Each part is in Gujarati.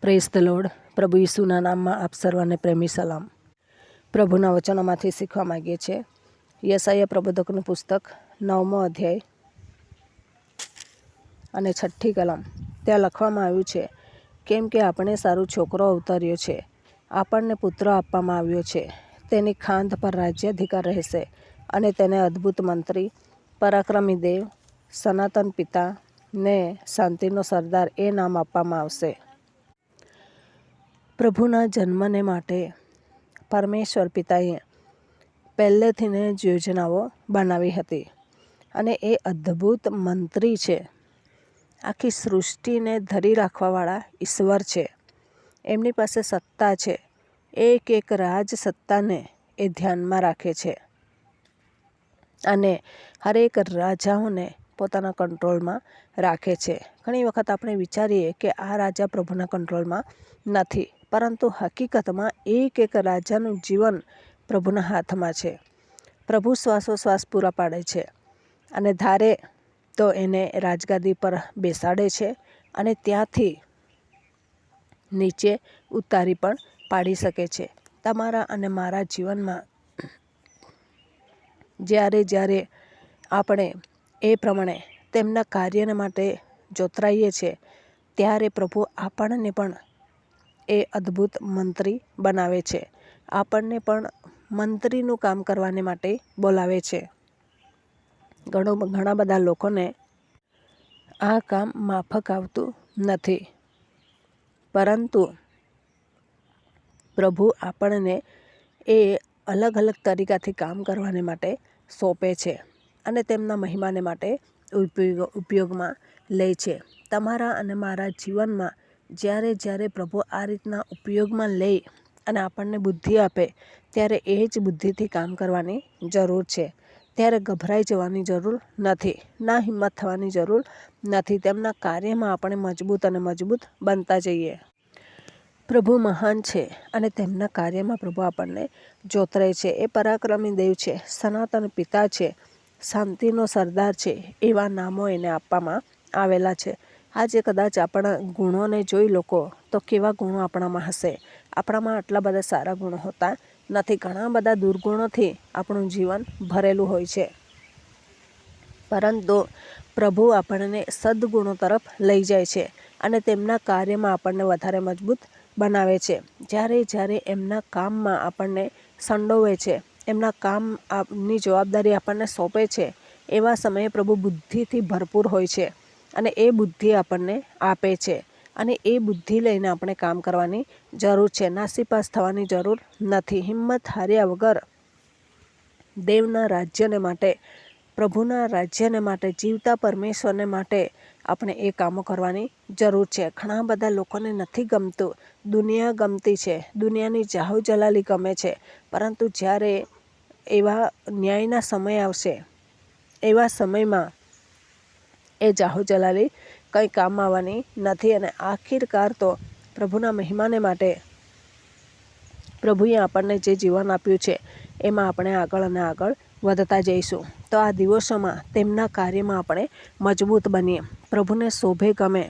Praise the lord. પ્રભુ ઈસુના નામમાં આપ સર્વને પ્રેમી સલામ. પ્રભુના વચનોમાંથી શીખવા માગીએ છીએ. યશાયા પ્રબોધકનું પુસ્તક 9મો અધ્યાય અને 6ઠ્ઠી કલમ. ત્યાં લખવામાં આવ્યું છે, કેમ કે આપણે સારું છોકરો અવતર્યો છે, આપણને પુત્ર આપવામાં આવ્યો છે. તેની ખાંદ પર રાજ્યાધિકાર રહેશે અને તેને અદ્ભુત મંત્રી, પરાક્રમી દેવ, સનાતન પિતા ને શાંતિનો સરદાર એ નામ આપવામાં આવશે. પ્રભુના જન્મને માટે પરમેશ્વર પિતાએ પહેલેથી જ યોજનાઓ બનાવી હતી અને એ અદ્ભુત મંત્રી છે. આખી સૃષ્ટિને ધરી રાખવાવાળા ઈશ્વર છે. એમની પાસે સત્તા છે. એક રાજ સત્તાને એ ધ્યાનમાં રાખે છે અને હરેક રાજાઓને પોતાના કંટ્રોલમાં રાખે છે. ઘણી વખત આપણે વિચારીએ કે આ રાજા પ્રભુના કંટ્રોલમાં નથી, પરંતુ હકીકતમાં એક રાજાનું જીવન પ્રભુના હાથમાં છે. પ્રભુ શ્વાસોશ્વાસ પૂરા પાડે છે અને ધારે તો એને રાજગાદી પર બેસાડે છે અને ત્યાંથી નીચે ઉતારી પણ પાડી શકે છે. તમારા અને મારા જીવનમાં જ્યારે આપણે એ પ્રમાણે તેમના કાર્યને માટે જોતરાઈએ છીએ, ત્યારે પ્રભુ આપણને પણ એ અદ્ભુત મંત્રી બનાવે છે. આપણને પણ મંત્રીનું કામ કરવાને માટે બોલાવે છે. ઘણા બધા લોકોને આ કામ માફક આવતું નથી, પરંતુ પ્રભુ આપણને એ અલગ અલગ તરીકાથી કામ કરવાને માટે સોંપે છે અને તેમના મહિમાને માટે ઉપયોગમાં લે છે. તમારા અને મારા જીવનમાં જ્યારે પ્રભુ આ રીતના ઉપયોગમાં લે અને આપણને બુદ્ધિ આપે, ત્યારે એ જ બુદ્ધિથી કામ કરવાની જરૂર છે. ત્યારે ગભરાઈ જવાની જરૂર નથી, ના હિંમત થવાની જરૂર નથી. તેમના કાર્યમાં આપણે મજબૂત બનતા જઈએ. પ્રભુ મહાન છે અને તેમના કાર્યમાં પ્રભુ આપણને જોતરે છે. એ પરાક્રમી દેવ છે, સનાતન પિતા છે, શાંતિનો સરદાર છે. એવા નામો એને આપવામાં આવેલા છે. આજે કદાચ આપણા ગુણોને જોઈ લોકો તો કેવા ગુણો આપણામાં હશે. આપણામાં આટલા બધા સારા ગુણો હોતા નથી. ઘણા બધા દુર્ગુણોથી આપણું જીવન ભરેલું હોય છે, પરંતુ પ્રભુ આપણને સદગુણો તરફ લઈ જાય છે અને તેમના કાર્યમાં આપણને વધારે મજબૂત બનાવે છે. જ્યારે એમના કામમાં આપણને સંડોવે છે, એમના કામની જવાબદારી આપણને સોંપે છે, એવા સમયે પ્રભુ બુદ્ધિથી ભરપૂર હોય છે અને એ બુદ્ધિ આપણને આપે છે અને એ બુદ્ધિ લઈને આપણે કામ કરવાની જરૂર છે. નાસીપાસ થવાની જરૂર નથી. હિંમત હાર્યા વગર દેવના રાજ્યને માટે, પ્રભુના રાજ્યને માટે, જીવતા પરમેશ્વરને માટે આપણે એ કામો કરવાની જરૂર છે. ઘણા બધા લોકોને નથી ગમતું, દુનિયા ગમતી છે, દુનિયાની જાહો જલાલી ગમે છે, પરંતુ જ્યારે એવા ન્યાયના સમય આવશે, એવા સમયમાં એ જાહો જલાલી કંઈ કામ આવવાની નથી અને આખિરકાર તો પ્રભુના મહિમાને માટે પ્રભુએ આપણને જે જીવન આપ્યું છે, એમાં આપણે આગળ અને આગળ વધતા જઈશું. તો આ દિવસોમાં તેમના કાર્યમાં આપણે મજબૂત બનીએ, પ્રભુને શોભે ગમે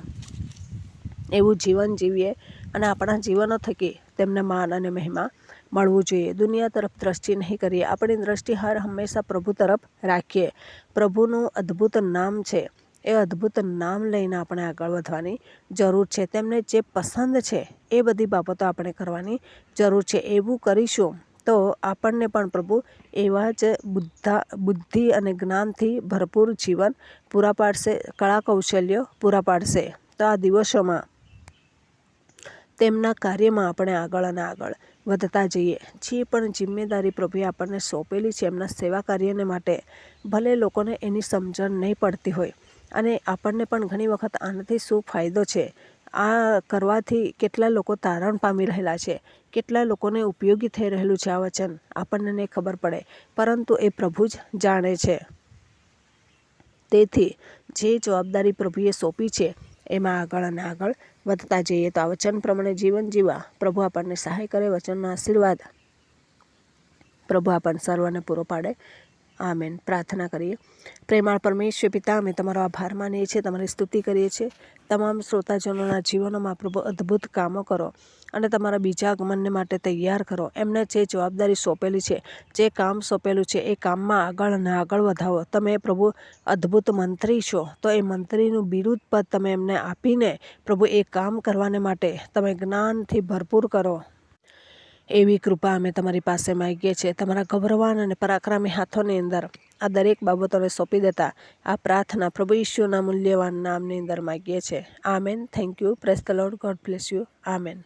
એવું જીવન જીવીએ અને આપણા જીવનો થકી તેમને માન અને મહિમા મળવું જોઈએ. દુનિયા તરફ દ્રષ્ટિ નહીં કરીએ, આપણી દ્રષ્ટિ હંમેશા પ્રભુ તરફ રાખીએ. પ્રભુનું અદ્ભુત નામ છે, એ અદ્ભુત નામ લઈને આપણે આગળ વધવાની જરૂર છે. તેમને જે પસંદ છે એ બધી બાબતો આપણે કરવાની જરૂર છે. એવું કરીશું તો આપણને પણ પ્રભુ એવા જ બુદ્ધિ અને જ્ઞાનથી ભરપૂર જીવન પૂરા પાડશે, કળા કૌશલ્યો પૂરા પાડશે. તો આ દિવસોમાં તેમના કાર્યમાં આપણે આગળ અને આગળ વધતા જઈએ. જે પણ જિમ્મેદારી પ્રભુએ આપણને સોંપેલી છે એમના સેવા કાર્યને માટે, ભલે લોકોને એની સમજણ નહીં પડતી હોય અને આપણને પણ ઘણી વખત આનાથી શું ફાયદો છે, આ કરવાથી કેટલા લોકો તારણ પામી રહેલા છે, કેટલા લોકોને ઉપયોગી થઈ રહેલું છે આ વચન, આપણને નહીં ખબર પડે, પરંતુ એ પ્રભુ જ જાણે છે. તેથી જે જવાબદારી પ્રભુએ સોંપી છે એમાં આગળ અને આગળ વધતા જઈએ. તો આ વચન પ્રમાણે જીવન જીવવા પ્રભુ આપણને સહાય કરે. વચનનો આશીર્વાદ પ્રભુ આપણને સર્વને પૂરો પાડે. આમેન. પ્રાર્થના કરીએ. પ્રેમાળ પરમેશ્વર પિતા, અમે તમારો આભાર માનીએ છીએ, તમારી સ્તુતિ કરીએ છીએ. તમામ શ્રોતાજનોના જીવનોમાં પ્રભુ અદ્ભુત કામો કરો અને તમારા બીજા આગમનને માટે તૈયાર કરો. એમને જે જવાબદારી સોંપેલી છે, જે કામ સોંપેલું છે, એ કામમાં આગળ અને આગળ વધાવો. તમે પ્રભુ અદ્ભુત મંત્રી છો, તો એ મંત્રીનું બિરુદ પદ તમે એમને આપીને પ્રભુ એ કામ કરવાને માટે તમે જ્ઞાનથી ભરપૂર કરો. એવી કૃપા અમે તમારી પાસે માગીએ છીએ. તમારા ગૌરવાન અને પરાક્રમી હાથોની અંદર આ દરેક બાબતોને સોંપી દેતા આ પ્રાર્થના પ્રભુ ઈશ્વરના મૂલ્યવાન નામની અંદર માગીએ છીએ. Amen. Thank you. Praise the lord. God bless you. Amen.